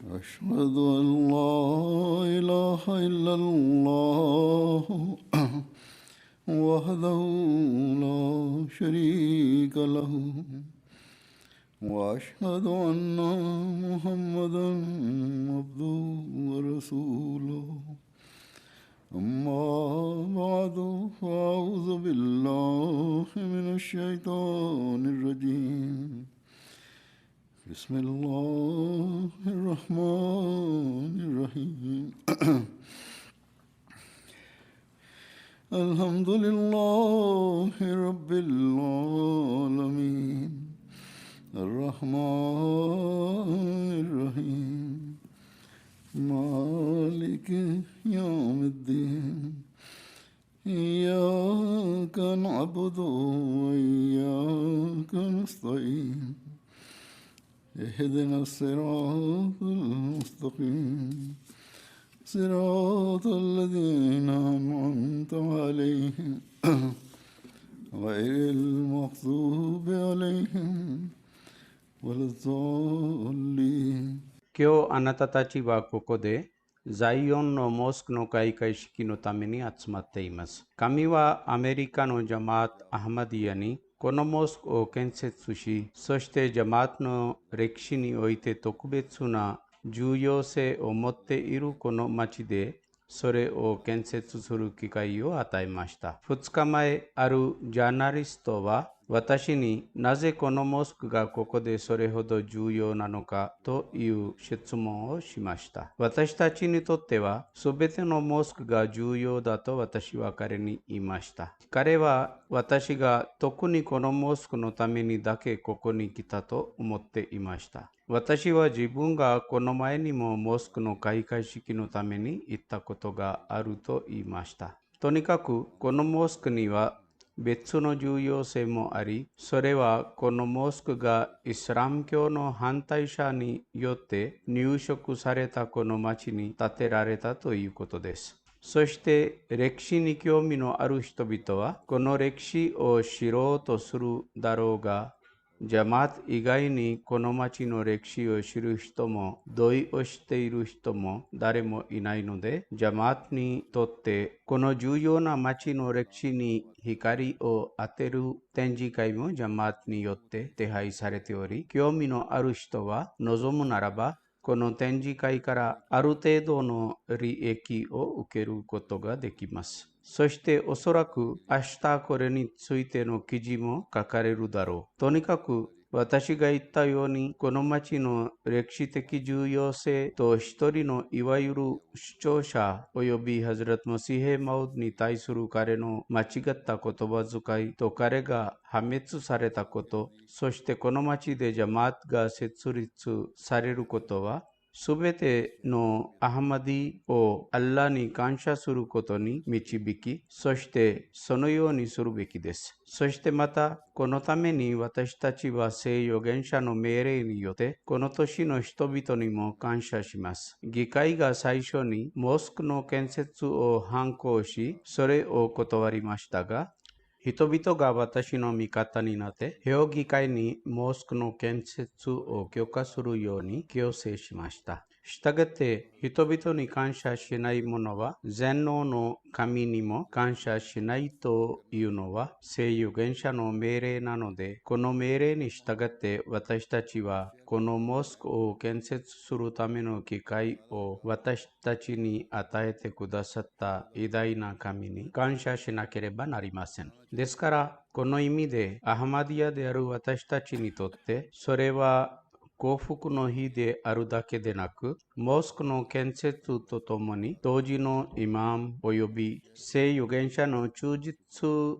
أشهد أن لا إله إلا الله وحده لا شريك له وأشهد أن محمدا عبده ورسوله أما بعد فأعوذ بالله من الشيطان الرجيم بسم الله الرحمن الرحيم الحمد لله رب العالمين الرحمن الرحيم مالك يوم الدين إياك نعبد وإياك نستعين اهدنا الصراط المستقيم صراط الذين أنعمت عليهم غير المغضوب عليهم ولا الضالين 今日あなたたちはここでザイオンのモスクの開会式のために集まっています。神はアメリカのジャマート・アハマディアにこのモスクを建設し、そしてジャマートの歴史において特別な重要性を持っているこの町でそれを建設する機会を与えました。2日前、あるジャーナリストは私になぜこのモスクがここでそれほど重要なのかという質問をしました。私たちにとってはすべてのモスクが重要だと私は彼に言いました。彼は私が特にこのモスクのためにだけここに来たと思っていました。私は自分がこの前にもモスクの開会式のために行ったことがあると言いました。とにかくこのモスクには別の重要性もあり、それはこのモスクがイスラム教の反対者によって入植されたこの町に建てられたということです。そして歴史に興味のある人々はこの歴史を知ろうとするだろうが、ジャマート以外にこの町の歴史を知る人も同意をしている人も誰もいないので、ジャマートにとってこの重要な町の歴史に光を当てる展示会もジャマートによって手配されており、興味のある人は望むならばこの展示会からある程度の利益を受けることができます。そしておそらく明日これについての記事も書かれるだろう。とにかく私が言ったように、この町の歴史的重要性と一人のいわゆる主張者及びハズラト・マシーヘ・マウドに対する彼の間違った言葉遣いと彼が破滅されたこと、そしてこの町でジャマートが設立されることは、すべてのアハマディをアッラに感謝することに導き、そしてそのようにするべきです。そしてまた、このために私たちは聖預言者の命令によって、この年の人々にも感謝します。議会が最初にモスクの建設を反抗し、それを断りましたが、人々が私の味方になって、評議会にモスクの建設を許可するように強制しました。したがって、人々に感謝しない者は、全能の神にも感謝しないというのは、聖預言者の命令なので、この命令に従って私たちは、このモスクを建設するための機会を私たちに与えてくださった偉大な神に感謝しなければなりません。ですから、この意味でアハマディアである私たちにとって、それは幸福の日であるだけでなく、モスクの建設とともに、当時のイマーム及び聖預言者の忠実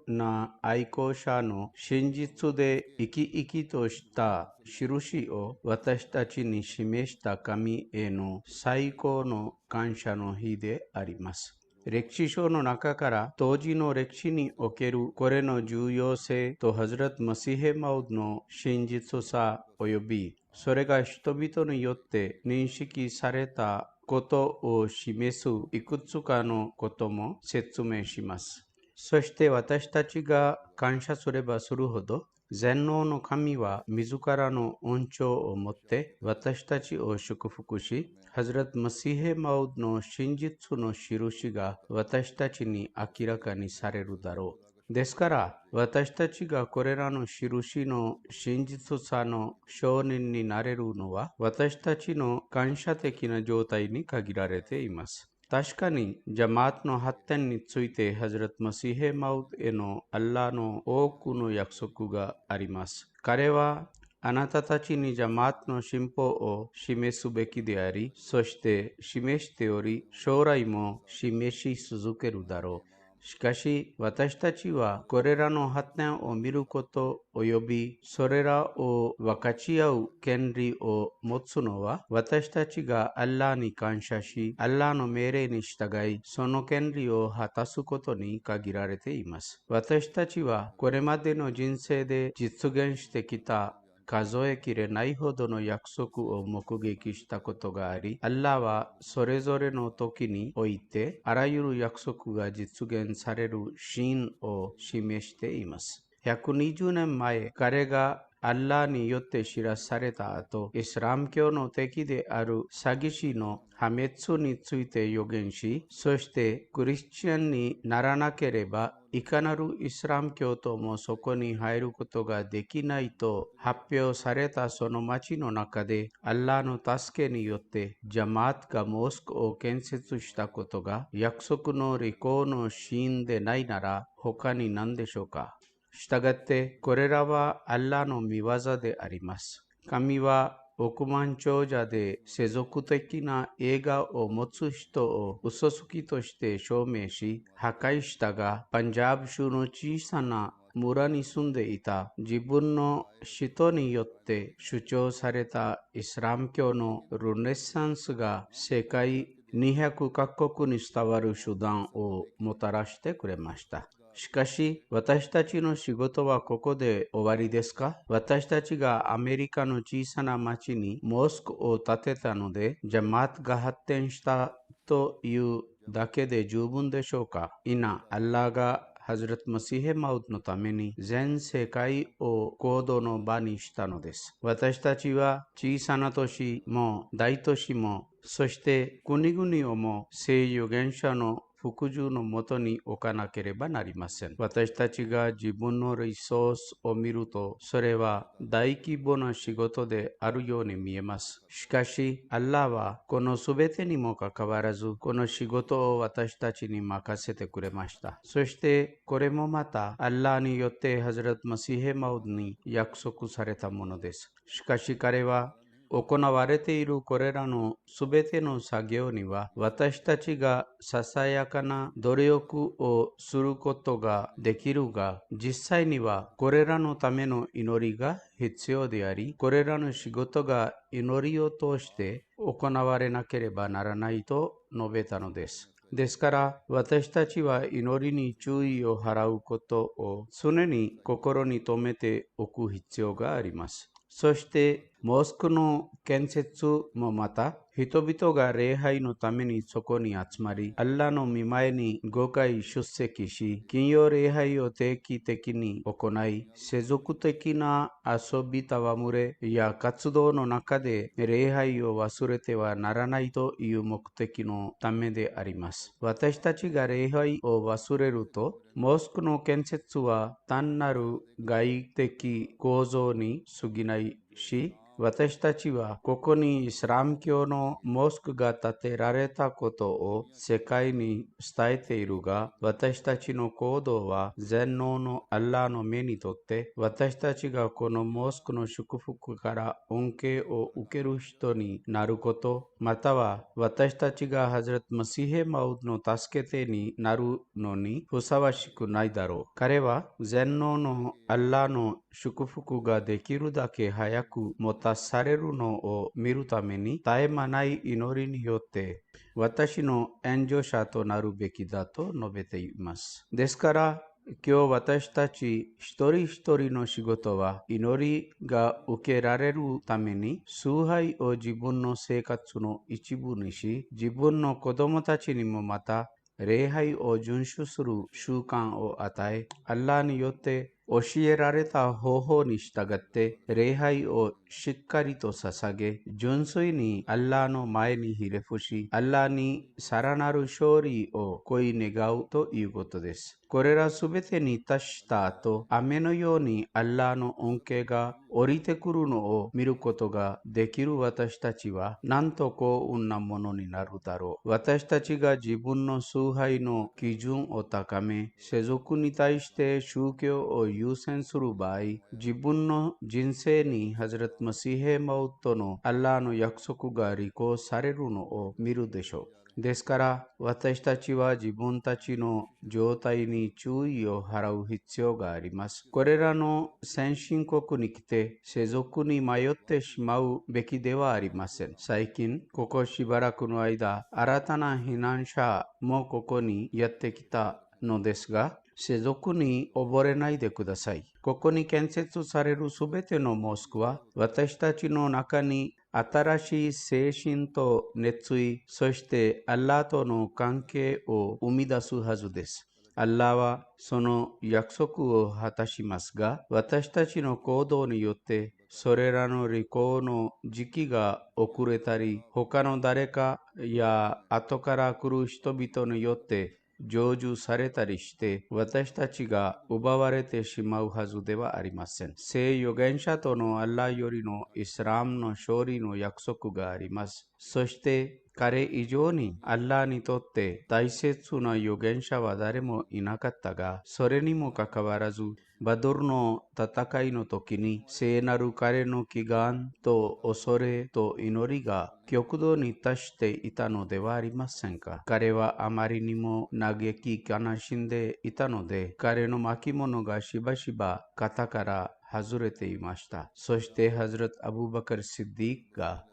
な愛好者の真実で生き生きとした印を私たちに示した神への最高の感謝の日であります。歴史書の中から当時の歴史におけるこれの重要性とハズラト・マシーヘ・マウドの真実さ及びそれが人々によって認識されたことを示すいくつかのことも説明します。そして私たちが感謝すればするほど、全能の神は自らの恩寵をもって私たちを祝福し、ハズラト・マシーヘ・マウドの真実の印が私たちに明らかにされるだろう。ですから、私たちがこれらの印の真実さの証人になれるのは、私たちの感謝的な状態に限られています。確かに、ジャマートの発展について、ハズラト・マシーヘ・マウドへのアッラーの多くの約束があります。彼は、あなたたちにジャマートの進歩を示すべきであり、そして示しており、将来も示し続けるだろう。しかし、私たちはこれらの発展を見ること及び、それらを分かち合う権利を持つのは、私たちがアッラーに感謝し、アッラーの命令に従い、その権利を果たすことに限られています。私たちはこれまでの人生で実現してきた数えきれないほどの約束を目撃したことがあり、アッラーはそれぞれの時において、あらゆる約束が実現される真を示しています。120年前、彼がアッラーによって知らされた後、イスラム教の敵である詐欺師の破滅について予言し、そしてクリスチャンにならなければ、いかなるイスラム教徒もそこに入ることができないと発表されたその町の中で、アッラーの助けによってジャマートがモスクを建設したことが約束の履行の真でないなら他に何でしょうか。したがって、これらはアッラーの見業であります。神は億万長者で世俗的な映画を持つ人を嘘つきとして証明し、破壊したが、パンジャブ州の小さな村に住んでいた自分の人によって主張されたイスラム教のルネッサンスが世界200カ国に伝わる手段をもたらしてくれました。しかし、私たちの仕事はここで終わりですか？私たちがアメリカの小さな町にモスクを建てたので、ジャマートが発展したというだけで十分でしょうか？アッラーがハズラト・マシーヘ・マウドのために全世界を行動の場にしたのです。私たちは小さな都市も大都市も、そして国々をも聖預言者の服従のもとに置かなければなりません。私たちが自分のリソースを見ると、それは大規模な仕事であるように見えます。しかし、アッラーはこのすべてにもかかわらず、この仕事を私たちに任せてくれました。そして、これもまた、アッラーによってハズラト・マシーヘ・マウドに約束されたものです。しかし彼は、行われているこれらのすべての作業には、私たちがささやかな努力をすることができるが、実際にはこれらのための祈りが必要であり、これらの仕事が祈りを通して行われなければならないと述べたのです。ですから、私たちは祈りに注意を払うことを常に心に留めておく必要があります。そして、モスクの建設もまた、人々が礼拝のためにそこに集まり、アッラーの御前に5回出席し、金曜礼拝を定期的に行い、世俗的な遊び戯れや活動の中で礼拝を忘れてはならないという目的のためであります。私たちが礼拝を忘れると、モスクの建設は単なる外的構造に過ぎないし、私たちはここにイスラム教のモスクが建てられたことを世界に伝えているが、私たちの行動は全能のアッラーの目にとって、私たちがこのモスクの祝福から恩恵を受ける人になること、または私たちがハズラト・マシーヘ・マウドの助け手になるのにふさわしくないだろう。彼は全能のアッラーの祝福ができるだけ早くもたされるのを見るために絶え間ない祈りによって私の援助者となるべきだと述べています。ですから、今日私たち一人一人の仕事は祈りが受けられるために崇拝を自分の生活の一部にし、自分の子供たちにもまた礼拝を遵守する習慣を与え、アッラーによって教えられた方法に従って礼拝をしっかりと捧げ、純粋にアッラーの前にひれ伏し、アッラーにさらなる勝利を恋願うということです。これらすべてに達した後、雨のようにアッラーの恩恵が降りてくるのを見ることができる私たちは、なんと幸運なものになるだろう。私たちが自分の崇拝の基準を高め、世俗に対して宗教を優先する場合、自分の人生にハズラト・マシーヘ・マウッドのアッラーの約束が履行されるのを見るでしょう。ですから私たちは自分たちの状態に注意を払う必要があります。これらの先進国に来て世俗に迷ってしまうべきではありません。最近、ここしばらくの間、新たな避難者もここにやってきたのですが、世俗に溺れないでください。ここに建設されるすべてのモスクは、私たちの中に新しい精神と熱意、そしてアッラーとの関係を生み出すはずです。アッラーはその約束を果たしますが、私たちの行動によってそれらの履行の時期が遅れたり、他の誰かや後から来る人々によって成就されたりして私たちが奪われてしまうはずではありません。聖預言者とのアッラーよりのイスラムの勝利の約束があります。そして彼以上にアッラーにとって大切な預言者は誰もいなかったが、それにもかかわらずバドルの戦いの時に聖なる彼の祈願と恐れと祈りが極度に達していたのではありませんか。彼はあまりにも嘆き悲しんでいたので、彼の巻物がしばしば肩から外れていました。そしてハズラト・アブバカル・シッディークが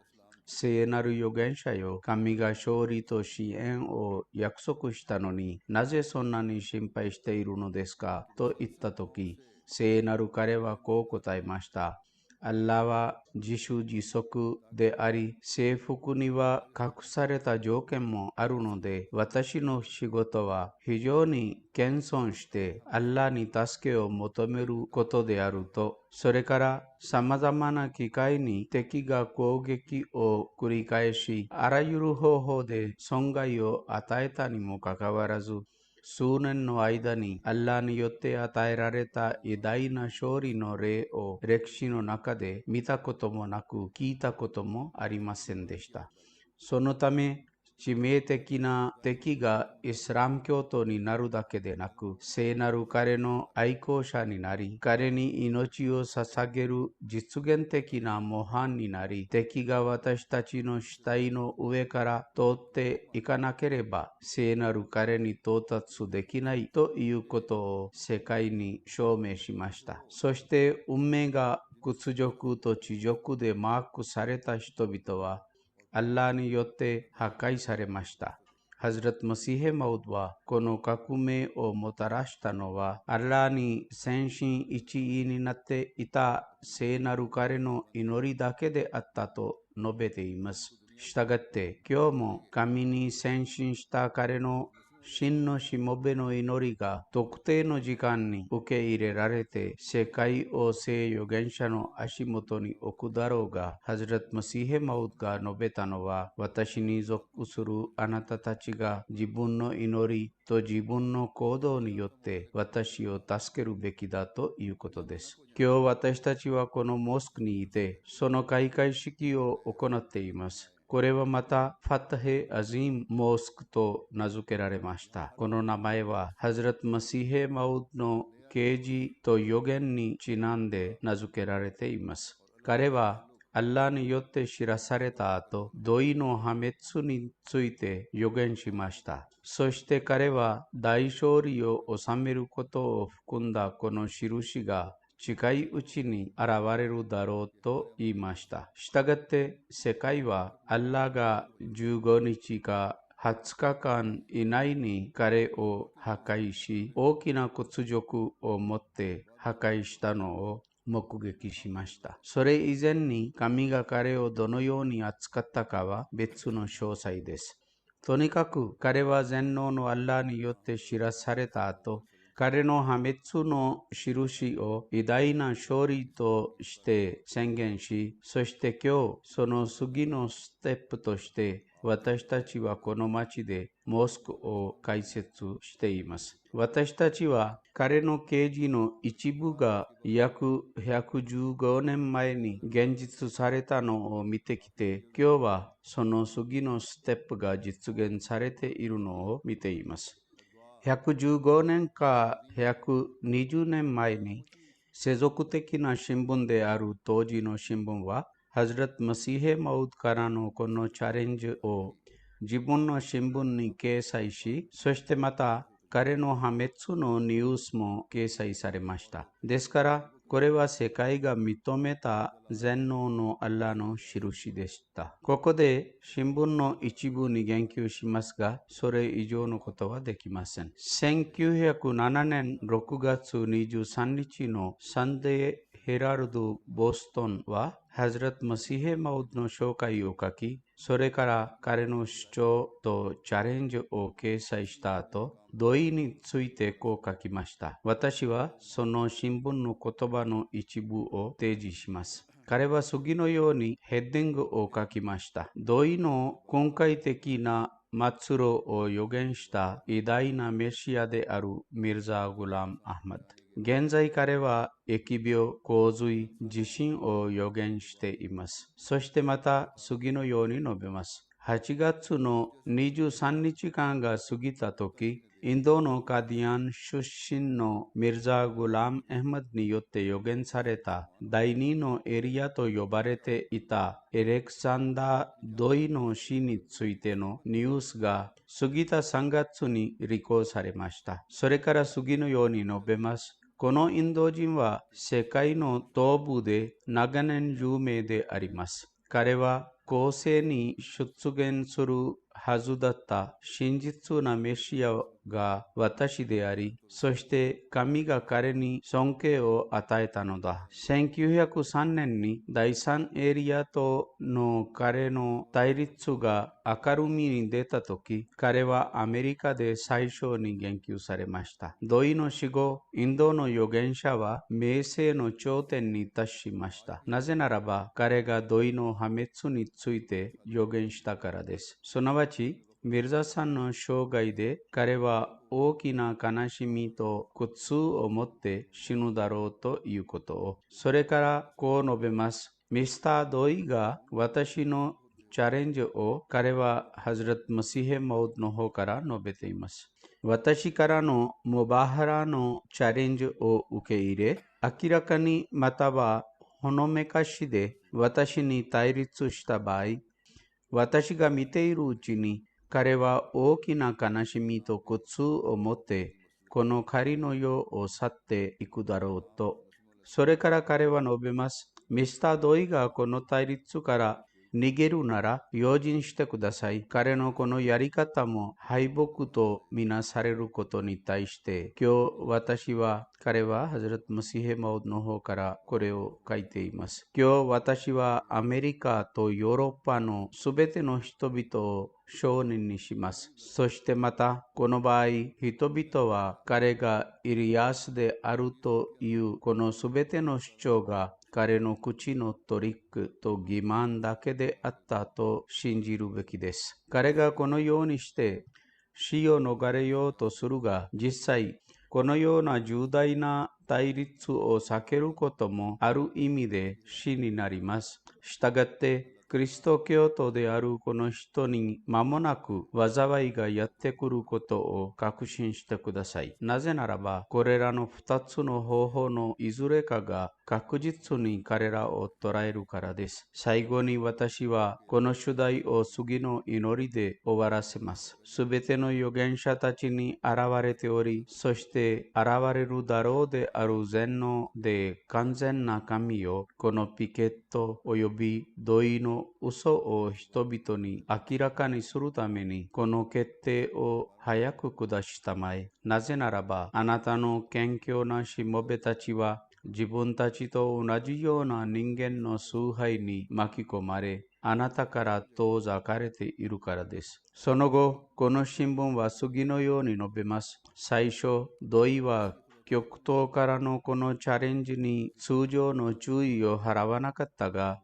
聖なる預言者よ、神が勝利と支援を約束したのになぜそんなに心配しているのですかと言ったとき、聖なる彼はこう答えました。アッラーは自主自足であり、征服には隠された条件もあるので、私の仕事は非常に謙遜してアッラーに助けを求めることであると、それから様々な機会に敵が攻撃を繰り返し、あらゆる方法で損害を与えたにもかかわらず、数年の間にアッラーによって与えられた偉大な勝利の例を歴史の中で見たこともなく聞いたこともありませんでした。そのため、致命的な敵がイスラム教徒になるだけでなく、聖なる彼の愛好者になり、彼に命を捧げる実現的な模範になり、敵が私たちの死体の上から通っていかなければ、聖なる彼に到達できないということを世界に証明しました。そして運命が屈辱と恥辱でマークされた人々は、アッラーによって破壊されました。ハズラト・マシーヘ・マウドはこの革命をもたらしたのはアッラーに先進一位になっていた聖なる彼の祈りだけであったと述べています。したがって今日も神に先進した彼の真のしもべの祈りが特定の時間に受け入れられて世界を聖預言者の足元に置くだろうが、ハズラト・マシーヘ・マウドが述べたのは、私に属するあなたたちが自分の祈りと自分の行動によって私を助けるべきだということです。今日私たちはこのモスクにいてその開会式を行っています。これはまたファタヘ・アジーム・モスクと名付けられました。この名前はハズラト・マシーヘ・マウドの啓示と予言にちなんで名付けられています。彼はアッラーによって知らされた後、土井の破滅について予言しました。そして彼は大勝利を収めることを含んだこの印が近いうちに現れるだろうと言いました。したがって世界はアッラーが15日か20日間以内に彼を破壊し、大きな屈辱をもって破壊したのを目撃しました。それ以前に神が彼をどのように扱ったかは別の詳細です。とにかく彼は全能のアッラーによって知らされた後、彼の破滅の印を偉大な勝利として宣言し、そして今日その次のステップとして私たちはこの町でモスクを開設しています。私たちは彼の啓示の一部が約115年前に現実されたのを見てきて、今日はその次のステップが実現されているのを見ています。115年か120年前に世俗的な新聞である当時の新聞は、ハズラット・マシーヘ・マウドからのこのチャレンジを自分の新聞に掲載し、そしてまた彼の破滅のニュースも掲載されました。ですから、これは世界が認めた全能のアッラーの印でした。ここで新聞の一部に言及しますが、それ以上のことはできません。1907年6月23日のサンデーヘラルド・ボストンは、ハズラット・マシーヘ・マウドの紹介を書き、それから彼の主張とチャレンジを掲載した後、同意についてこう書きました。私はその新聞の言葉の一部を提示します。彼は次のようにヘッディングを書きました。同意の根幹的な末路を予言した偉大なメシアであるミルザ・グラム・アハマド。現在彼は疫病、洪水、地震を予言しています。そしてまた次のように述べます。8月の23日間が過ぎたとき、インドのカディアン出身のミルザ・グラム・アハマドによって予言された第二のエリアと呼ばれていたエレクサンダー・ドイの死についてのニュースが過ぎた3月に履行されました。それから次のように述べます。このインド人は世界の東部で長年有名であります。彼は後世に出現するはずだった真実なメシアが私であり、そして神が彼に尊敬を与えたのだ。1903年に第三エリアとの彼の対立が明るみに出たとき、彼はアメリカで最初に言及されました。同意の死後、インドの預言者は名声の頂点に達しました。なぜならば、彼が同意の破滅について預言したからです。すなわち、ミルザさんの生涯で彼は大きな悲しみと苦痛を持って死ぬだろうということを。それからこう述べます。ミスター・ドイが私のチャレンジを彼はハズラット・マシーヘ・マウドの方から述べています。私からのムバハラのチャレンジを受け入れ、明らかにまたはほのめかしで私に対立した場合、私が見ているうちに彼は大きな悲しみと苦痛を持ってこの仮の世を去っていくだろうと。それから彼は述べます。ミスター・ドイがこの対立から逃げるなら用心してください。彼のこのやり方も敗北とみなされることに対して、今日彼はハズラット・マシーヘ・マウドの方からこれを書いています。今日私はアメリカとヨーロッパのすべての人々を証人にします。そしてまた、この場合、人々は彼がイリアスであるというこのすべての主張が彼の口のトリックと欺瞞だけであったと信じるべきです。彼がこのようにして死を逃れようとするが、実際、このような重大な対立を避けることもある意味で死になります。したがって、キリスト教徒であるこの人に間もなく災いがやってくることを確信してください。なぜならば、これらの2つの方法のいずれかが確実に彼らを捉えるからです。最後に私はこの主題を次の祈りで終わらせます。すべての預言者たちに現れており、そして現れるだろうである全能で完全な神よ、このピケット及び同意の嘘を人々に明らかにするためにこの決定を早く下したまえ。なぜならばあなたの謙虚なしもべたちは自分たちと同じような人間の崇拝に巻き込まれ、あなたから遠ざかれているからです。その後、この新聞は次のように述べます。最初、土井は極東からのこのチャレンジに通常の注意を払わなかったが、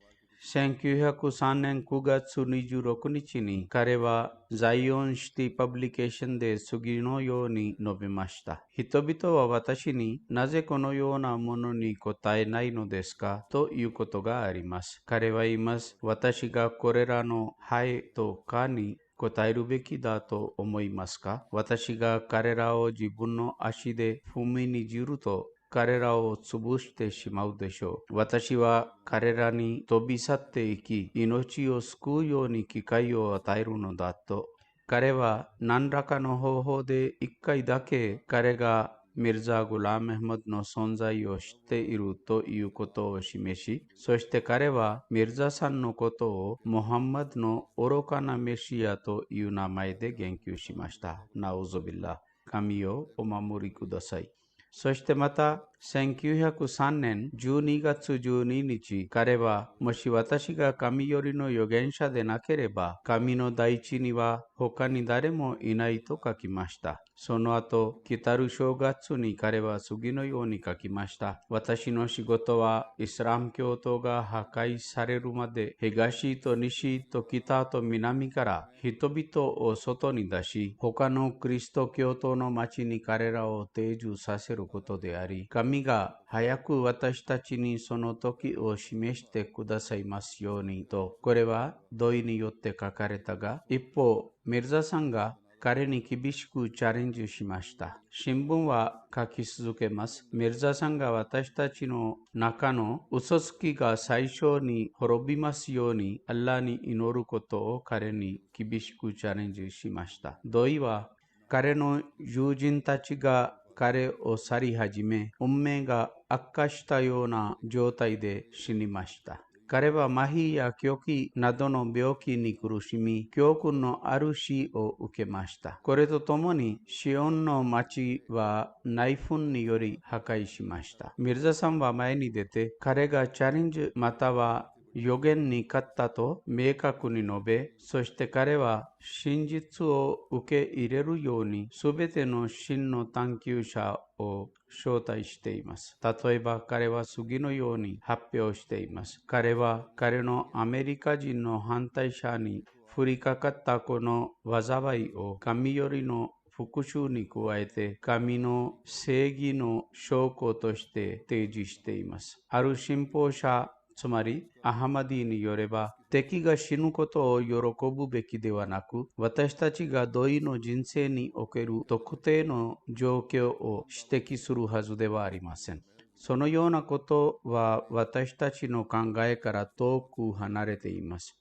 1903年9月26日に彼はザイオンシティパブリケーションで次のように述べました。人々は私になぜこのようなものに答えないのですかということがあります。彼は言います。私がこれらのはいとかに答えるべきだと思いますか？私が彼らを自分の足で踏みにじると彼らを潰してしまうでしょう。私は彼らに飛び去っていき、命を救うように機会を与えるのだと。彼は何らかの方法で一回だけ彼がミルザ・グラーム・アヘマドの存在を知っているということを示し、そして彼はミルザさんのことをムハンマドの愚かなメシアという名前で言及しました。ナウズビッラ。神をお守りください。そしてまた1903年12月12日、彼はもし私が神よりの預言者でなければ、神の大地には他に誰もいないと書きました。その後、来たる正月に彼は次のように書きました。私の仕事はイスラム教徒が破壊されるまで、東と西と北と南から人々を外に出し、他のキリスト教徒の町に彼らを定住させることであり、神が早く私たちにその時を示してくださいますようにと、これは同意によって書かれたが、一方、ミルザさんが彼に厳しくチャレンジしました。新聞は書き続けます。ミルザさんが私たちの中の嘘つきが最初に滅びますように、アッラーに祈ることを彼に厳しくチャレンジしました。同意は彼の友人たちが彼を去り始め、運命が悪化したような状態で死にました。彼は麻痺や狂気などの病気に苦しみ、教訓のある死を受けました。これとともに、シオンの町は内紛により破壊しました。ミルザさんは前に出て、彼がチャレンジまたは予言に勝ったと明確に述べ、そして彼は真実を受け入れるようにすべての真の探求者を招待しています。例えば彼は次のように発表しています。彼は彼のアメリカ人の反対者に降りかかったこの災いを神よりの復讐に加えて神の正義の証拠として提示しています。ある信奉者つまり、アハマディによれば、敵が死ぬことを喜ぶべきではなく、私たちが同意の人生における特定の状況を指摘するはずではありません。そのようなことは私たちの考えから遠く離れています。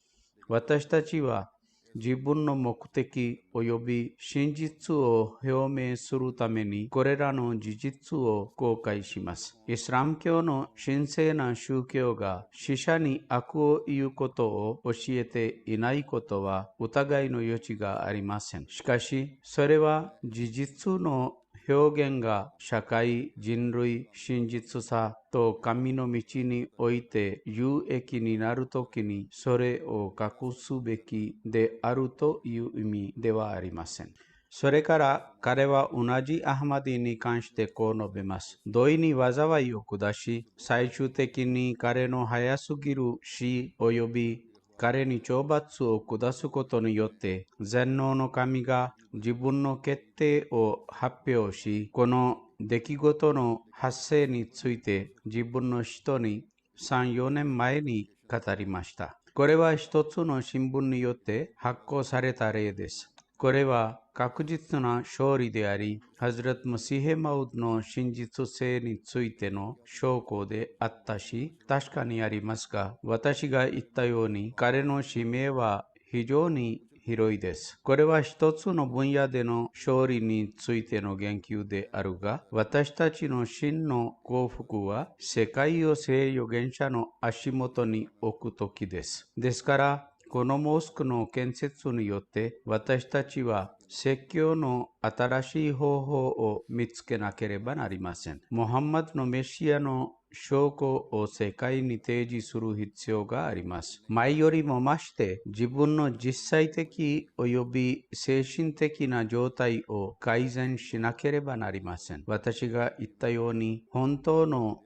私たちは自分の目的及び真実を表明するためにこれらの事実を公開します。イスラム教の神聖な宗教が死者に悪を言うことを教えていないことは疑いの余地がありません。しかし、それは事実の表現が社会、人類、真実さと神の道において有益になるときにそれを隠すべきであるという意味ではありません。それから彼は同じアハマディに関してこう述べます。同意に災いを下し、最終的に彼の早すぎる死及び彼に懲罰を下すことによって全能の神が自分の決定を発表し、この出来事の発生について自分の人に3、4年前に語りました。これは一つの新聞によって発行された例です。これは確実な勝利であり、ハズラト・マシーヘ・マウドの真実性についての証拠であったし、確かにありますが、私が言ったように、彼の使命は非常に広いです。これは一つの分野での勝利についての言及であるが、私たちの真の幸福は世界を聖預言者の足元に置くときです。ですから、このモスクの建設によって私たちは説教の新しい方法を見つけなければなりません。ムハンマドのメシアの証拠を世界に提示する必要があります。前よりも増して自分の実際的及び精神的な状態を改善しなければなりません。私が言ったように、本当の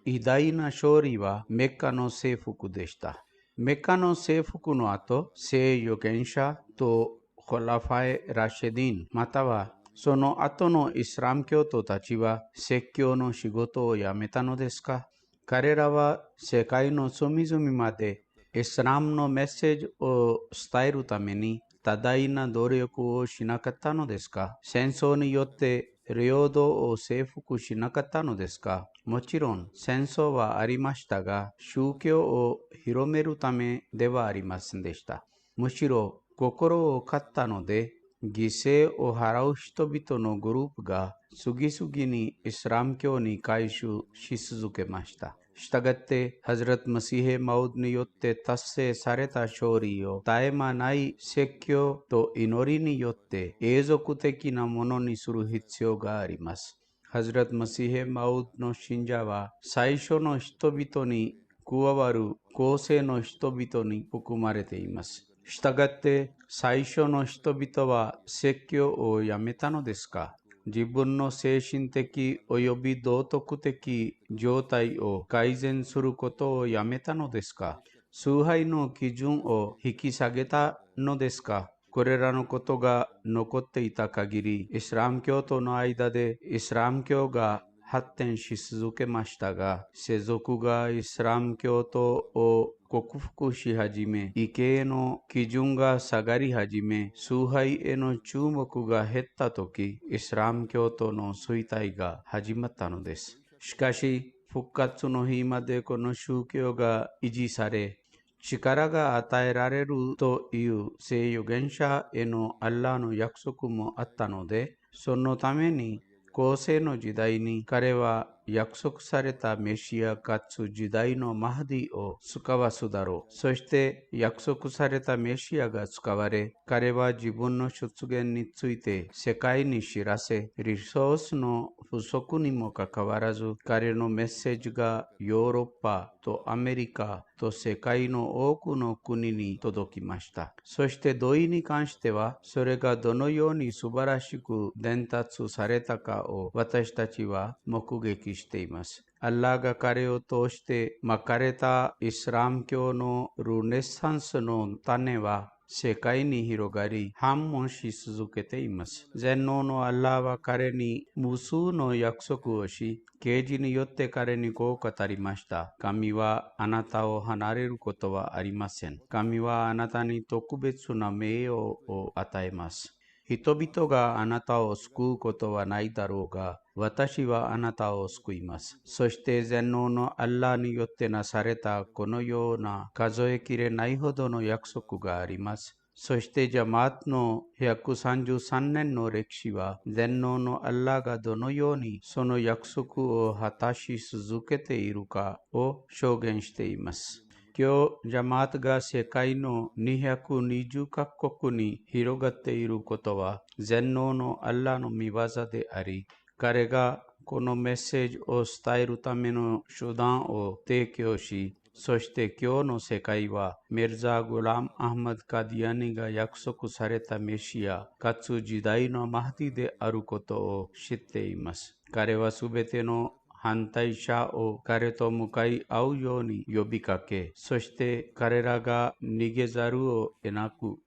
偉大な勝利はメッカの征服でした。メッカの征服の後、聖預言者とコラファエ・ラシェディン、またはその後のイスラム教徒たちは説教の仕事を辞めたのですか？彼らは世界の隅々までイスラムのメッセージを伝えるために多大な努力をしなかったのですか？戦争によって領土を征服しなかったのですか？もちろん戦争はありましたが、宗教を広めるためではありませんでした。むしろ心を買ったので、犠牲を払う人々のグループが次々にイスラム教に改宗し続けました。したがって、ハズラト・マシーヘ・マウドによって達成された勝利を絶え間ない説教と祈りによって永続的なものにする必要があります。ハズラト・マシーヘ・マウドの信者は最初の人々に加わる後世の人々に含まれています。したがって最初の人々は説教をやめたのですか？自分の精神的及び道徳的状態を改善することをやめたのですか？崇拝の基準を引き下げたのですか？これらのことが残っていた限り、イスラム教徒の間でイスラム教が発展し続けましたが、世俗がイスラム教徒を克服し始め、畏敬の基準が下がり始め、崇拝への注目が減ったとき、イスラム教徒の衰退が始まったのです。しかし、復活の日までこの宗教が維持され、力が与えられるという聖預言者へのアッラーの約束もあったので、そのために後世の時代に彼は約束されたメシアかつ時代のマハディを使わすだろう。そして約束されたメシアが使われ、彼は自分の出現について世界に知らせ、リソースの不足にもかかわらず、彼のメッセージがヨーロッパとアメリカと世界の多くの国に届きました。そして同意に関しては、それがどのように素晴らしく伝達されたかを私たちは目撃しています。アッラーが彼を通してまかれたイスラム教のルネッサンスの種は世界に広がり、繁茂し続けています。全能のアッラーは彼に無数の約束をし、啓示によって彼にこう語りました。神はあなたを離れることはありません。神はあなたに特別な名誉を与えます。人々があなたを救うことはないだろうが、私はあなたを救います。そして全能のアッラーによってなされたこのような数えきれないほどの約束があります。そしてジャマートの133年の歴史は全能のアッラーがどのようにその約束を果たし続けているかを証言しています。今日、ジャマートが世界の220カ国に広がっていることは全能のアッラーの御業であり、彼がこのメッセージを伝えるための手段を提供し、そして今日の世界はミルザ・グラム・アハマド・カディアニが約束されたメシア、かつ時代のマハディであることを知っています。彼はすべての反対者を彼と向かい合うように呼びかけ、そして彼らが逃げざるを得なく、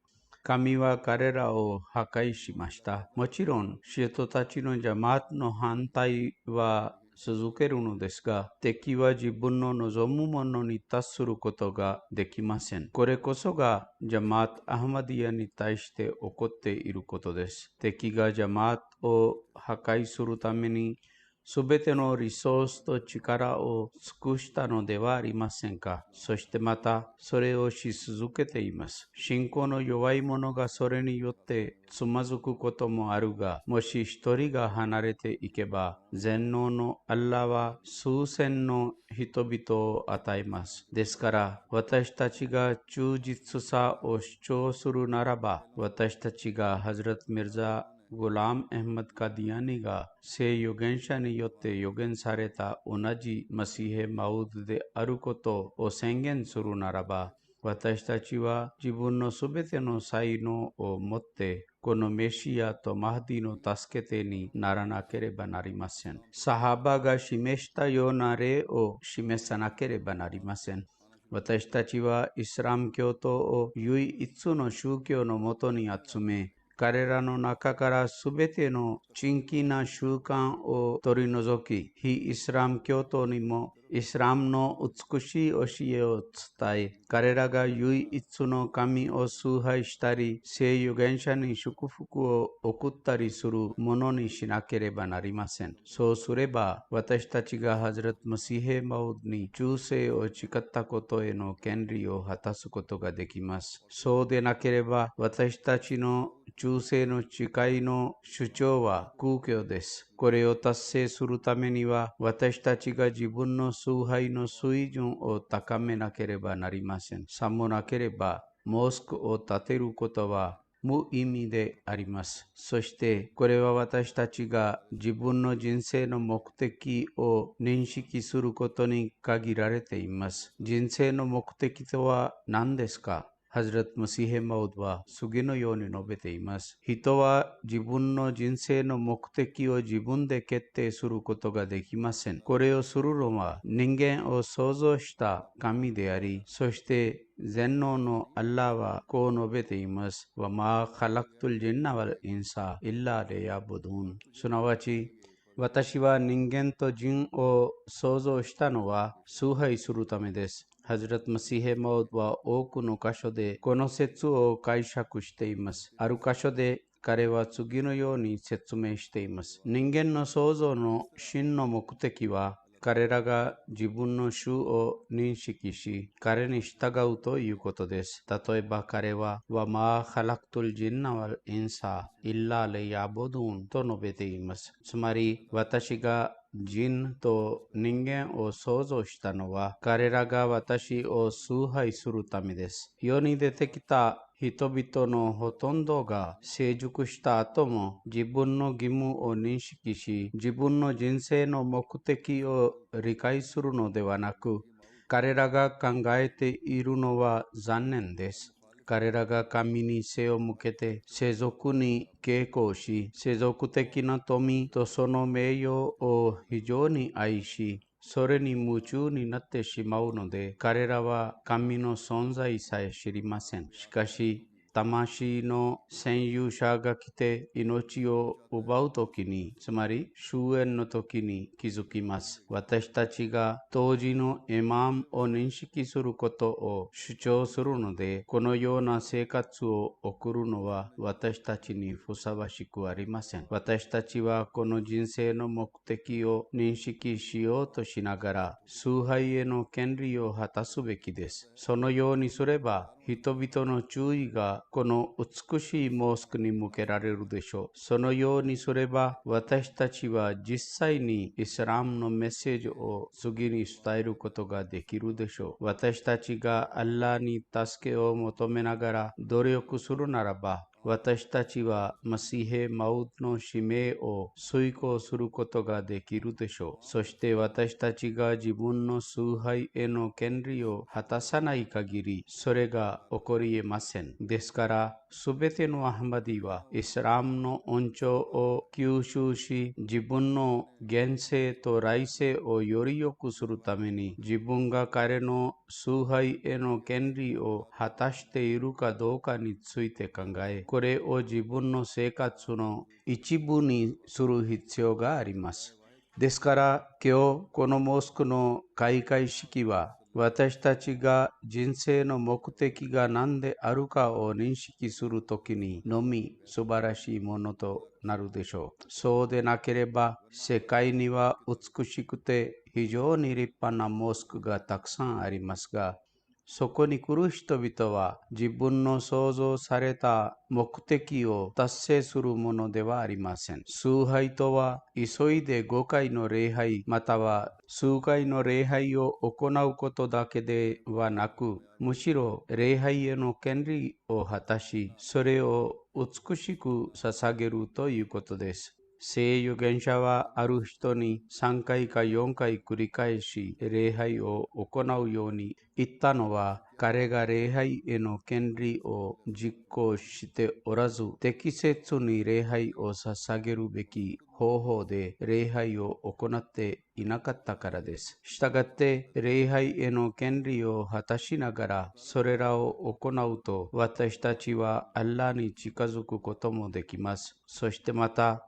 神は彼らを破壊しました。もちろん、生徒たちのジャマートの反対は続けるのですが、敵は自分の望むものに達することができません。これこそがジャマート・アハマディアに対して起こっていることです。敵がジャマートを破壊するためにすべてのリソースと力を尽くしたのではありませんか。そしてまたそれをし続けています。信仰の弱い者がそれによってつまずくこともあるが、もし一人が離れていけば、全能のアッラは数千の人々を与えます。ですから、私たちが忠実さを主張するならば、私たちがハズラト・ミルザグラム・アヘマド・カディアニが聖預言者によって預言された同じマシーヘ・マウドであることを宣言するならば、私たちは自分のすべての才能を持ってこのメシアとマハディの助け手にならなければなりません。サハバが示したような例を示さなければなりません。私たちはイスラム教徒を唯一の宗教のもとに集め、彼らの中からすべての珍奇な習慣を取り除き、非イスラム教徒にもイスラムの美しい教えを伝え、彼らが唯一の神を崇拝したり、聖預言者に祝福を送ったりするものにしなければなりません。そうすれば、私たちがハズラト・マシーヘ・マウドに忠誠を誓ったことへの権利を果たすことができます。そうでなければ、私たちの忠誠の誓いの主張は空虚です。これを達成するためには、私たちが自分の崇拝の水準を高めなければなりません。さもなければ、モスクを建てることは無意味であります。そして、これは私たちが自分の人生の目的を認識することに限られています。人生の目的とは何ですか？ハズラト・マシーヘ・マウドは次のように述べています。人は自分の人生の目的を自分で決定することができません。これをするのは人間を創造した神であり、そして全能のアッラーはこう述べています。わまーカラクトルジンナワルインサイッラレヤブドゥン。すなわち、私は人間と人を創造したのは崇拝するためです。ハズラト・マシーヘ・マウドは多くの箇所でこの説を解釈しています。ある箇所で彼は次のように説明しています。人間の創造の真の目的は彼らが自分の主を認識し、彼に従うということです。例えば彼は、わまーハラクトルジンナワルインサイッラレヤボドゥンと述べています。つまり、私が人と人間を創造したのは、彼らが私を崇拝するためです。世に出てきた人々のほとんどが成熟した後も自分の義務を認識し、自分の人生の目的を理解するのではなく、彼らが考えているのは残念です。彼らが神に背を向けて世俗に傾向し、世俗的な富とその名誉を非常に愛し、それに夢中になってしまうので、彼らは神の存在さえ知りません。しかし、魂の占有者が来て命を奪うときに、つまり終焉の時に気づきます。私たちが当時のイマムを認識することを主張するので、このような生活を送るのは私たちにふさわしくありません。私たちはこの人生の目的を認識しようとしながら、崇拝への権利を果たすべきです。そのようにすれば、人々の注意がこの美しいモスクに向けられるでしょう。そのようにすれば、私たちは実際にイスラムのメッセージを次に伝えることができるでしょう。私たちがアッラーに助けを求めながら努力するならば、私たちはマシーヘ・マウドの使命を遂行することができるでしょう。そして私たちが自分の崇拝への権利を果たさない限り、それが起こり得ません。ですから、すべてのアハマディはイスラムの恩寵を吸収し、自分の現世と来世をより良くするために、自分が彼の崇拝への権利を果たしているかどうかについて考え、これを自分の生活の一部にする必要があります。ですから今日このモスクの開会式は私たちが人生の目的が何であるかを認識するときにのみ素晴らしいものとなるでしょう。そうでなければ世界には美しくて非常に立派なモスクがたくさんありますが、そこに来る人々は自分の創造された目的を達成するものではありません。崇拝とは急いで5回の礼拝または数回の礼拝を行うことだけではなく、むしろ礼拝への権利を果たし、それを美しく捧げるということです。聖預言者はある人に3回か4回繰り返し礼拝を行うように言ったのは、彼が礼拝への権利を実行しておらず、適切に礼拝を捧げるべき方法で礼拝を行っていなかったからです。したがって、礼拝への権利を果たしながらそれらを行うと、私たちはアッラーに近づくこともできます。そしてまた、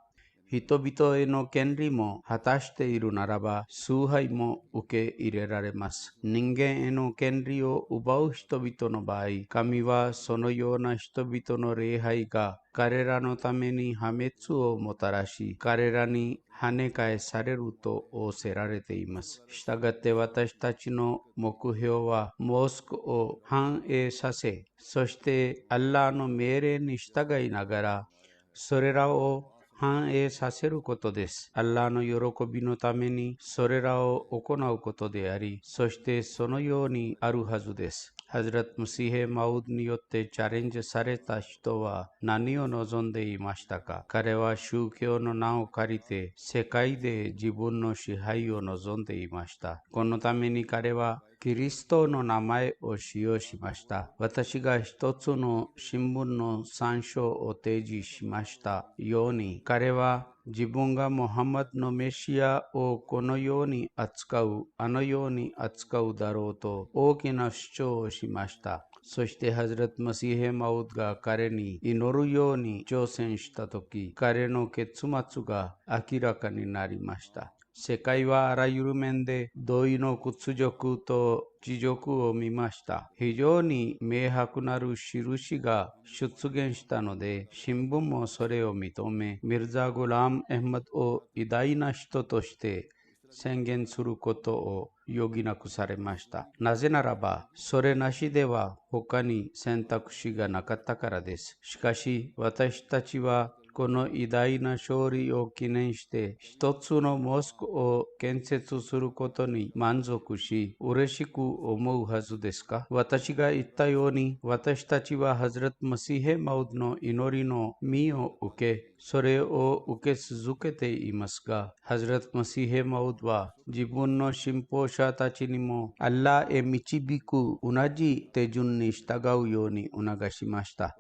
人々への権利も果たしているならば、崇拝も受け入れられます。人間への権利を奪う人々の場合、神はそのような人々の礼拝が彼らのために破滅をもたらし、彼らに跳ね返されると仰せられています。したがって私たちの目標は、モスクを繁栄させ、そしてアッラーの命令に従いながら、それらを反映させることです。アッラーの喜びのためにそれらを行うことであり、そしてそのようにあるはずです。ハズラト・ムシーヘ・マウドによってチャレンジされた人は何を望んでいましたか？彼は宗教の名を借りて世界で自分の支配を望んでいました。このために彼はキリストの名前を使用しました。私が一つの新聞の参照を提示しましたように、彼は自分がモハンマドのメシアをこのように扱う、あのように扱うだろうと大きな主張をしました。そしてハズラト・マシーヘ・マウドが彼に祈るように挑戦したとき、彼の結末が明らかになりました。世界はあらゆる面で同意の屈辱と恥辱を見ました。非常に明白なる印が出現したので、新聞もそれを認め、ミルザ・グラム・アフマドを偉大な人として宣言することを余儀なくされました。なぜならば、それなしでは他に選択肢がなかったからです。しかし、私たちはこの偉大な勝利を記念して一つのモスクを建設することに満足し嬉しく思うはずですか？私が言ったように、私たちはハズラト・マシーヘ・マウドの祈りの実を受け、それを受け続けていますが、ハズラト・マシーヘ・マウドは自分の信奉者たちにもアッラーへ導く同じ手順に従うように促しました。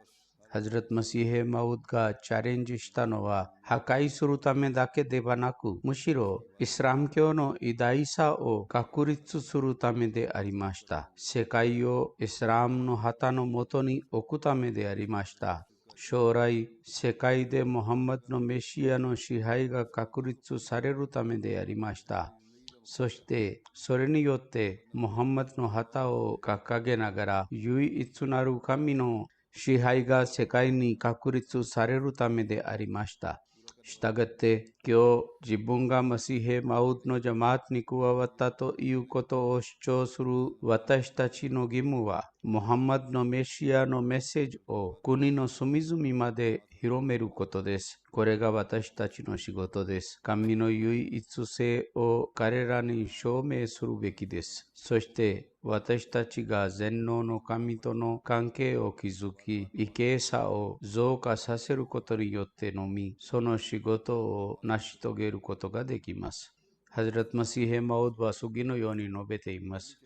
ハズラト・マシーヘ・マウドがチャレンジしたのは破壊するためだけではなく、むしろイスラム教の偉大さを確立するためでありました。世界をイスラムの旗のもとに置くためでありました。将来、世界でムハンマドのメシアの支配が確立されるためでありました。そして、それによって、ムハンマドの旗を掲げながら、唯一なる神の支配が世界に確立されるためでありました。したがって、今日自分がマシーヘ・マウドのジャマートに加わったということを主張する私たちの義務は、ムハンマドのメシアのメッセージを国の隅々まで広めることです。これが私たちの仕事です。神の唯一性を彼らに証明するべきです。そして私たちが全能の神との関係を築き、畏敬さを増加させることによってのみ、その仕事を成し遂げることができます。ハズラト・マシーヘ・マウドは次のように述べています。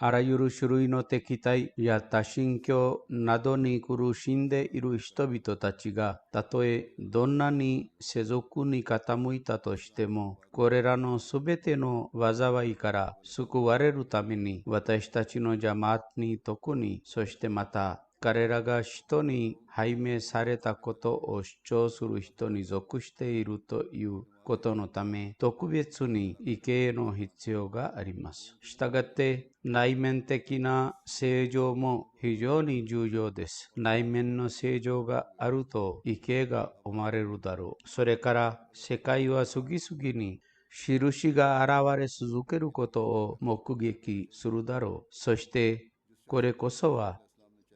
あらゆる種類の敵対や多神教などに苦しんでいる人々たちが、たとえどんなに世俗に傾いたとしても、これらのすべての災いから救われるために、私たちのジャマートに特に、そしてまた、彼らが人に拝命されたことを主張する人に属しているということのため、特別に畏敬の必要があります。したがって、内面的な正常も非常に重要です。内面の正常があると畏敬が生まれるだろう。それから世界は次々に印が現れ続けることを目撃するだろう。そしてこれこそは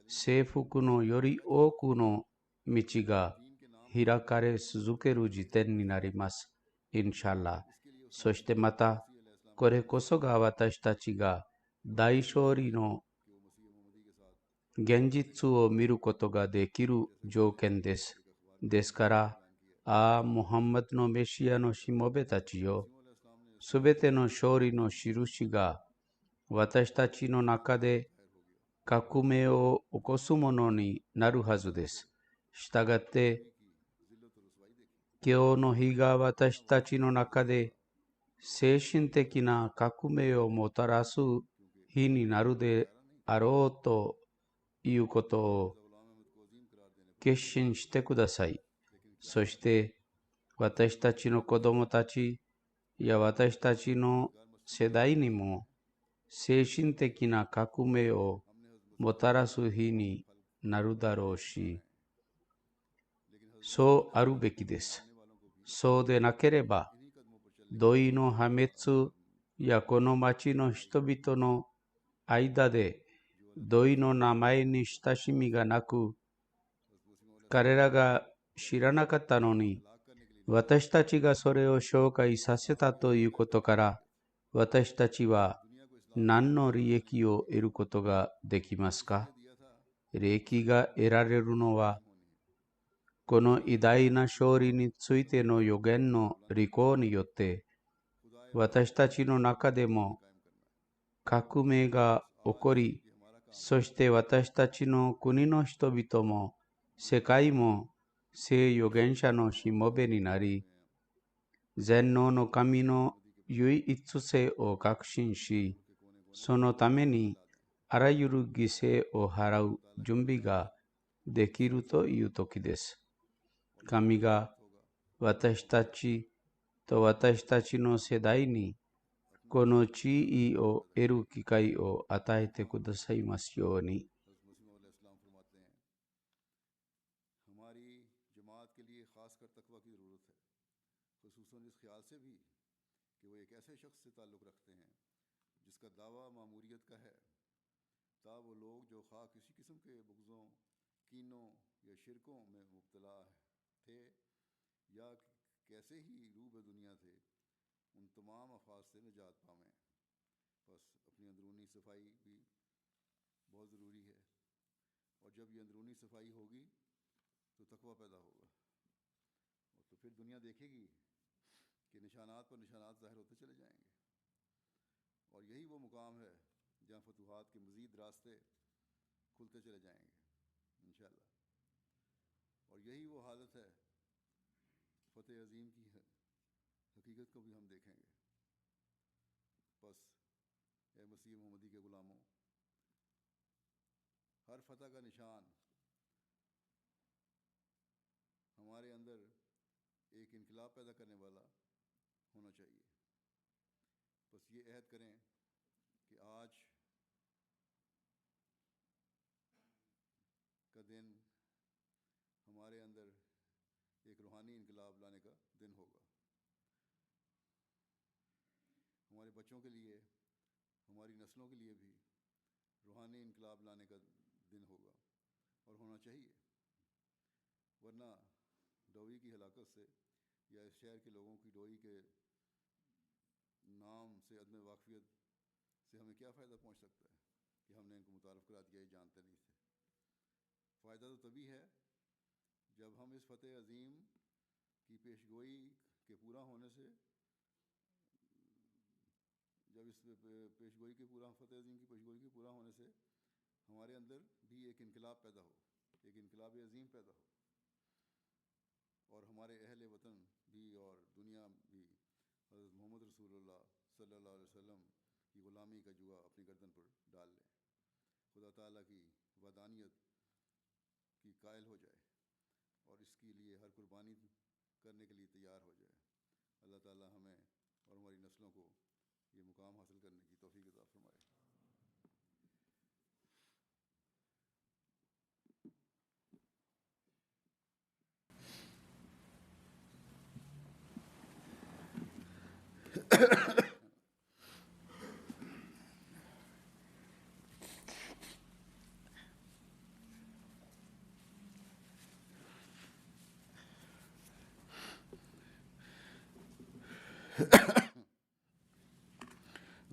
征服のより多くの道が開かれ続ける時点になります。インシャアラ。そしてまた、これこそが私たちが大勝利の現実を見ることができる条件です。ですから、ムハンマドのメシアのしもべたちよ、すべての勝利の印が私たちの中で革命を起こすものになるはずです。したがって、今日の日が私たちの中で精神的な革命をもたらす日になるであろうということを決心してください。そして私たちの子供たちや私たちの世代にも精神的な革命をもたらす日になるだろうし、そうあるべきです。そうでなければ、土井の破滅やこの町の人々の間で土井の名前に親しみがなく、彼らが知らなかったのに、私たちがそれを紹介させたということから、私たちは何の利益を得ることができますか？利益が得られるのは、この偉大な勝利についての予言の履行によって、私たちの中でも革命が起こり、そして私たちの国の人々も、世界も聖預言者のしもべになり、全能の神の唯一性を確信し、そのためにあらゆる犠牲を払う準備ができるという時です。神が私たちと私たちの世代にこの地位を得る機会を与えてくださいますように。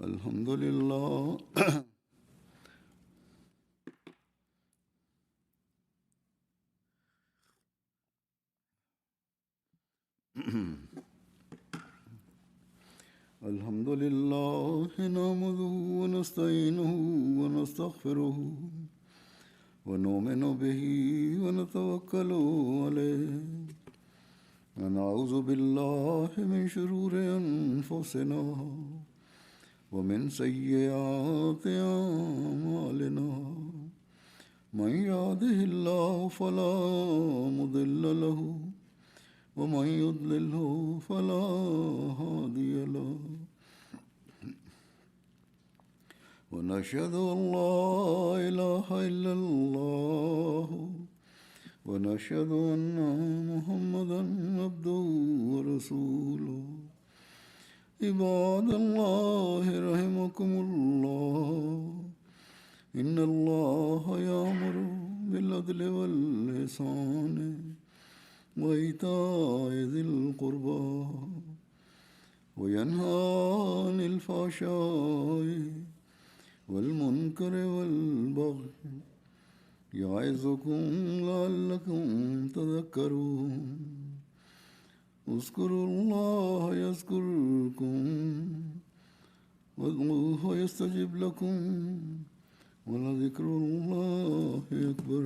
الحمد لله الحمد لله نحمده ونستعينه ونستغفره ونؤمن به ونتوكل عليه ونعوذ بالله من شرور أنفسنا ومن سيئات أعمالنا من يهده الله فلا مضل له ومن يضلله فلا هادي له ونشهد أن لا إله إلا الله ونشهد أن محمدا عبده ورسوله عباد الله رحمكم الله إن الله يأمر بالعدل والإحسان وإيتاء ذي القربى وينهى عن الفحشاء والمنكر والبغي يعظكم لعلكم تذكرون اذكروا الله يذكركم وادعوه يستجب لكم ولذكر الله أكبر